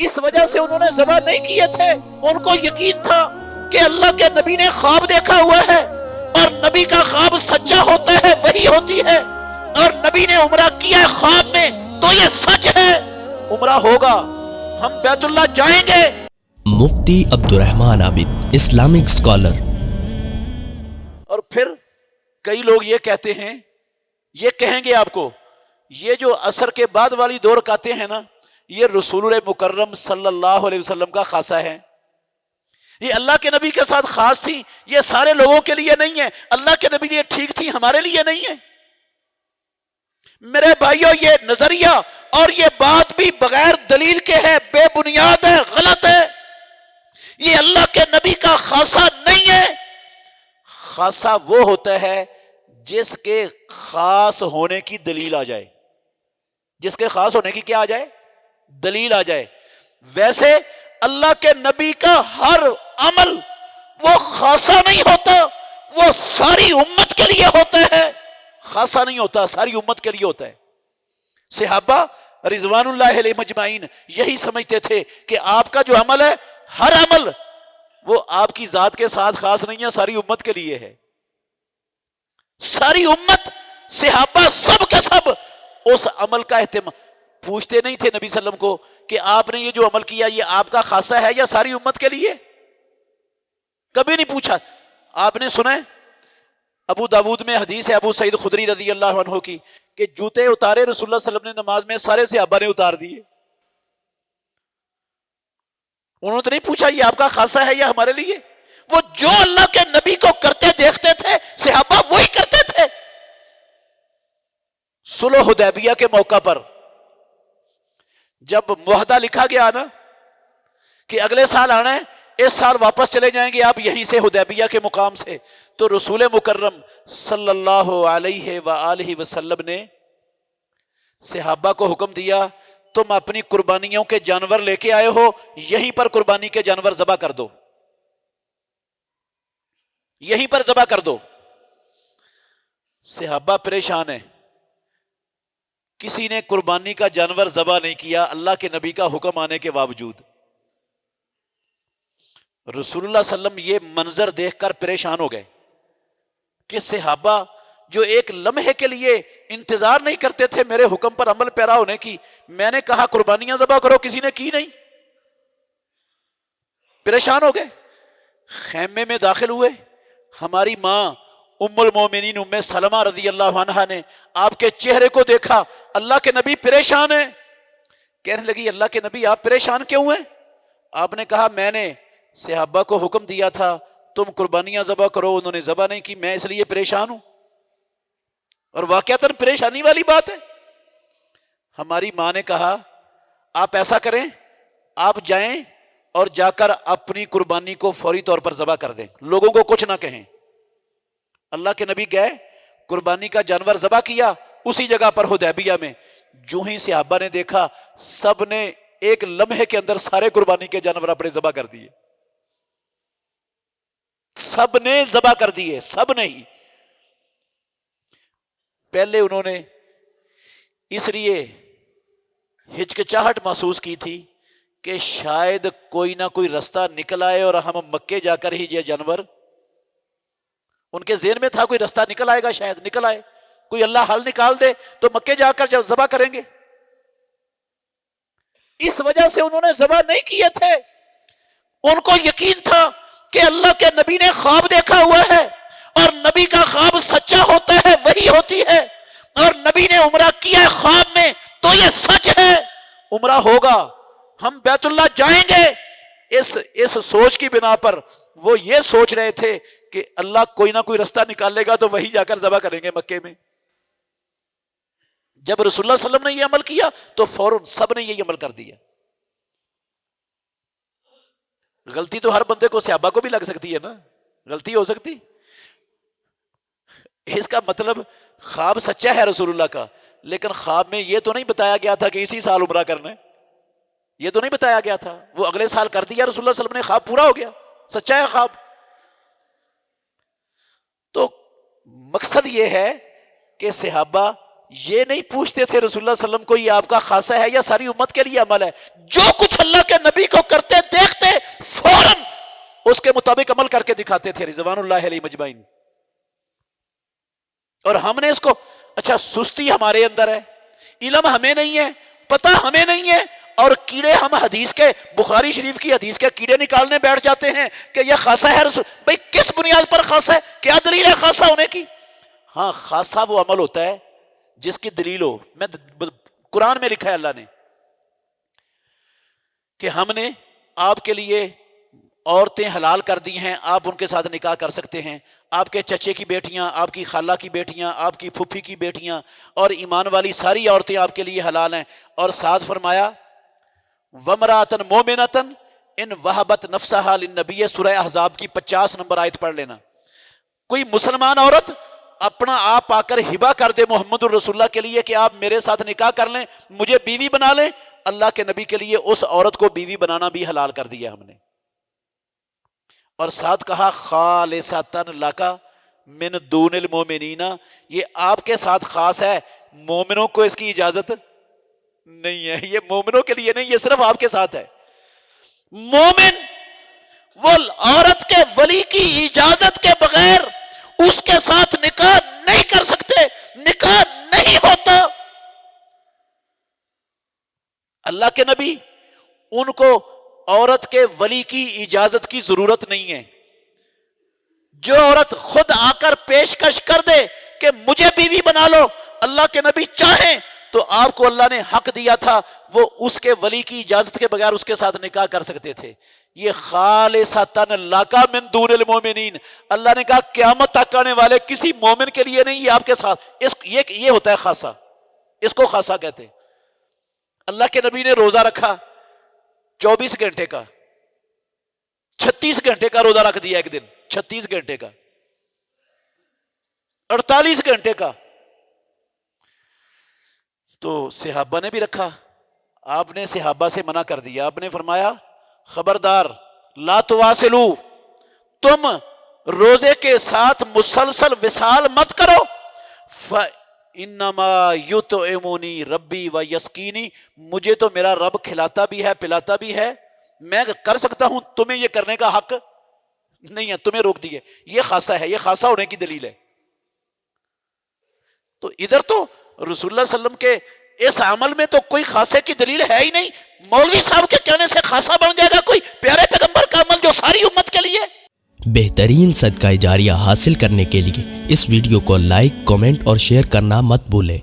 اس وجہ سے انہوں نے ذبح نہیں کیے تھے. ان کو یقین تھا کہ اللہ کے نبی نے خواب دیکھا ہوا ہے اور نبی کا خواب سچا ہوتا ہے, وہی ہوتی ہے, اور نبی نے عمرہ کیا ہے خواب میں تو یہ سچ ہے, عمرہ ہوگا, ہم بیت اللہ جائیں گے. مفتی عبدالرحمن عابد, اسلامک اسکالر. اور پھر کئی لوگ یہ کہتے ہیں, یہ کہیں گے آپ کو, یہ جو عصر کے بعد والی دو رکعتیں ہیں نا, یہ رسول مکرم صلی اللہ علیہ وسلم کا خاصہ ہے, یہ اللہ کے نبی کے ساتھ خاص تھی, یہ سارے لوگوں کے لیے نہیں ہے, اللہ کے نبی لیے ٹھیک تھی, ہمارے لیے نہیں ہے. میرے بھائیوں, یہ نظریہ اور یہ بات بھی بغیر دلیل کے ہے, بے بنیاد ہے, غلط ہے. یہ اللہ کے نبی کا خاصہ نہیں ہے. خاصہ وہ ہوتا ہے جس کے خاص ہونے کی دلیل آ جائے, جس کے خاص ہونے کی کیا آ جائے, دلیل آ جائے. ویسے اللہ کے نبی کا ہر عمل وہ خاصہ نہیں ہوتا, وہ ساری امت کے لیے ہوتا ہے. خاصہ نہیں ہوتا, ساری امت کے لیے ہوتا ہے. صحابہ رضوان اللہ علیہ مجمعین یہی سمجھتے تھے کہ آپ کا جو عمل ہے, ہر عمل وہ آپ کی ذات کے ساتھ خاص نہیں ہے, ساری امت کے لیے ہے. ساری امت, صحابہ سب کے سب اس عمل کا اہتمام, پوچھتے نہیں تھے نبی صلی اللہ علیہ وسلم کو کہ آپ نے یہ جو عمل کیا یہ آپ کا خاصہ ہے یا ساری امت کے لیے, کبھی نہیں پوچھا. آپ نے سنا ہے ابو داود میں حدیث ہے ابو سعید خدری رضی اللہ عنہ کی کہ جوتے اتارے رسول اللہ صلی اللہ علیہ وسلم نے نماز میں, سارے صحابہ نے اتار دیے. انہوں نے تو نہیں پوچھا یہ آپ کا خاصہ ہے یا ہمارے لیے. وہ جو اللہ کے نبی کو کرتے دیکھتے تھے صحابہ وہی کرتے تھے. صلح حدیبیہ کے موقع پر جب معاہدہ لکھا گیا نا کہ اگلے سال آنا ہے, اس سال واپس چلے جائیں گے آپ یہیں سے حدیبیہ کے مقام سے, تو رسول مکرم صلی اللہ علیہ وآلہ وسلم نے صحابہ کو حکم دیا تم اپنی قربانیوں کے جانور لے کے آئے ہو, یہیں پر قربانی کے جانور ذبح کر دو, یہیں پر ذبح کر دو. صحابہ پریشان ہیں, کسی نے قربانی کا جانور ذبح نہیں کیا اللہ کے نبی کا حکم آنے کے باوجود. رسول اللہ صلی اللہ علیہ وسلم یہ منظر دیکھ کر پریشان ہو گئے کہ صحابہ جو ایک لمحے کے لیے انتظار نہیں کرتے تھے میرے حکم پر عمل پیرا ہونے کی, میں نے کہا قربانیاں ذبح کرو, کسی نے کی نہیں. پریشان ہو گئے, خیمے میں داخل ہوئے. ہماری ماں ام المومنین ام سلمہ رضی اللہ عنہا نے آپ کے چہرے کو دیکھا, اللہ کے نبی پریشان ہیں. کہنے لگی اللہ کے نبی آپ پریشان کیوں ہیں؟ آپ نے کہا میں نے صحابہ کو حکم دیا تھا تم قربانیاں ذبح کرو, انہوں نے ذبح نہیں کی, میں اس لیے پریشان ہوں. اور واقعتاً پریشانی والی بات ہے. ہماری ماں نے کہا آپ ایسا کریں, آپ جائیں اور جا کر اپنی قربانی کو فوری طور پر ذبح کر دیں, لوگوں کو کچھ نہ کہیں. اللہ کے نبی گئے, قربانی کا جانور ذبح کیا اسی جگہ پر حدیبیہ میں. جو ہی صحابہ نے دیکھا سب نے ایک لمحے کے اندر سارے قربانی کے جانور اپنے ذبح کر دیے, سب نے ذبح کر دیے, سب نے ہی. پہلے انہوں نے اس لیے ہچکچاہٹ محسوس کی تھی کہ شاید کوئی نہ کوئی رستہ نکل آئے اور ہم مکے جا کر ہی یہ جانور, ان کے ذہن میں تھا کوئی رستہ نکل آئے گا, شاید نکل آئے, کوئی اللہ حل نکال دے تو مکے جا کر جب ذبح کریں گے. اس وجہ سے انہوں نے ذبح نہیں کیے تھے. ان کو یقین تھا کہ اللہ کے نبی نے خواب دیکھا ہوا ہے اور نبی کا خواب سچا ہوتا ہے, وہی ہوتی ہے, اور نبی نے عمرہ کیا ہے خواب میں تو یہ سچ ہے, عمرہ ہوگا, ہم بیت اللہ جائیں گے. اس سوچ کی بنا پر وہ یہ سوچ رہے تھے کہ اللہ کوئی نہ کوئی رستہ نکالے گا تو وہی جا کر ذبح کریں گے مکے میں. جب رسول اللہ صلی اللہ علیہ وسلم نے یہ عمل کیا تو فوراً سب نے یہ عمل کر دیا. غلطی تو ہر بندے کو, صحابہ کو بھی لگ سکتی ہے نا, غلطی ہو سکتی. اس کا مطلب خواب سچا ہے رسول اللہ کا, لیکن خواب میں یہ تو نہیں بتایا گیا تھا کہ اسی سال عمرہ کرنا ہے, یہ تو نہیں بتایا گیا تھا. وہ اگلے سال کر دیا رسول اللہ صلی اللہ علیہ وسلم نے, خواب پورا ہو گیا, سچا ہے خواب. تو مقصد یہ ہے کہ صحابہ یہ نہیں پوچھتے تھے رسول اللہ صلی اللہ علیہ وسلم کو یہ آپ کا خاصہ ہے یا ساری امت کے لیے عمل ہے. جو کچھ اللہ کے نبی کو کرتے دیکھتے فوراً اس کے مطابق عمل کر کے دکھاتے تھے رضوان اللہ علیہ مجمعین. اور ہم نے اس کو اچھا سستی ہمارے اندر ہے, علم ہمیں نہیں ہے, پتہ ہمیں نہیں ہے, اور کیڑے ہم حدیث کے بخاری شریف کی حدیث کے کیڑے نکالنے بیٹھ جاتے ہیں کہ یہ خاصہ ہے. رسول بھائی کس بنیاد پر خاصہ ہے؟ کیا دلیل ہے خاصہ ہونے کی؟ ہاں خاصہ وہ عمل ہوتا ہے جس کی دلیل ہو. میں قرآن میں لکھا ہے اللہ نے کہ ہم نے آپ کے لیے عورتیں حلال کر دی ہیں, آپ ان کے ساتھ نکاح کر سکتے ہیں. آپ کے چچے کی بیٹیاں, آپ کی خالہ کی بیٹیاں, آپ کی پھوپھی کی بیٹیاں اور ایمان والی ساری عورتیں آپ کے لیے حلال ہیں. اور ساتھ فرمایا وَمْرَأَةً مُؤْمِنَةً إِنْ وَهَبَتْ نَفْسَهَا لِلنَّبِيِّ, سورہ احزاب کی 50 نمبر آیت پڑھ لینا. کوئی مسلمان عورت اپنا آپ آ کر ہبہ کر دے محمد الرسول اللہ کے لیے کہ آپ میرے ساتھ نکاح کر لیں, مجھے بیوی بنا لیں, اللہ کے نبی کے لیے اس عورت کو بیوی بنانا بھی حلال کر دیا ہم نے. اور ساتھ کہا خالصۃ لک من دون المؤمنین, یہ آپ کے ساتھ خاص ہے, مومنوں کو اس کی اجازت نہیں ہے. یہ مومنوں کے لیے نہیں, یہ صرف آپ کے ساتھ ہے. مومن وہ عورت کے ولی کی اجازت کے بغیر اس کے ساتھ نکاح نہیں کر سکتے, نکاح نہیں ہوتا. اللہ کے نبی ان کو عورت کے ولی کی اجازت کی ضرورت نہیں ہے. جو عورت خود آ کر پیشکش کر دے کہ مجھے بیوی بنا لو, اللہ کے نبی چاہیں تو آپ کو اللہ نے حق دیا تھا, وہ اس کے ولی کی اجازت کے بغیر اس کے ساتھ نکاح کر سکتے تھے. یہ خالصۃ لک من دون المؤمنین, اللہ نے کہا قیامت تک آنے والے کسی مومن کے لیے نہیں, یہ آپ کے ساتھ. یہ ہوتا ہے خاصہ, اس کو خاصہ کہتے ہیں. اللہ کے نبی نے روزہ رکھا 24 گھنٹے کا, 36 گھنٹے کا روزہ رکھ دیا ایک دن, 36 گھنٹے کا, 48 گھنٹے کا. تو صحابہ نے بھی رکھا, آپ نے صحابہ سے منع کر دیا. آپ نے فرمایا خبردار لا تواصلو, تم روزے کے ساتھ مسلسل وصال مت کرو. انما یطعمنی ربی و یسقینی, مجھے تو میرا رب کھلاتا بھی ہے پلاتا بھی ہے, میں کر سکتا ہوں, تمہیں یہ کرنے کا حق نہیں ہے, تمہیں روک دیے. یہ خاصہ ہے, یہ خاصہ ہونے کی دلیل ہے. تو ادھر تو رسول اللہ صلی اللہ علیہ وسلم کے اس عمل میں تو کوئی خاصے کی دلیل ہے ہی نہیں. مولوی صاحب کے کہنے سے خاصہ بن جائے گا کوئی پیارے پیغمبر کا عمل جو ساری امت کے لیے. بہترین صدقہ جاریہ حاصل کرنے کے لیے اس ویڈیو کو لائک, کمنٹ اور شیئر کرنا مت بھولیں.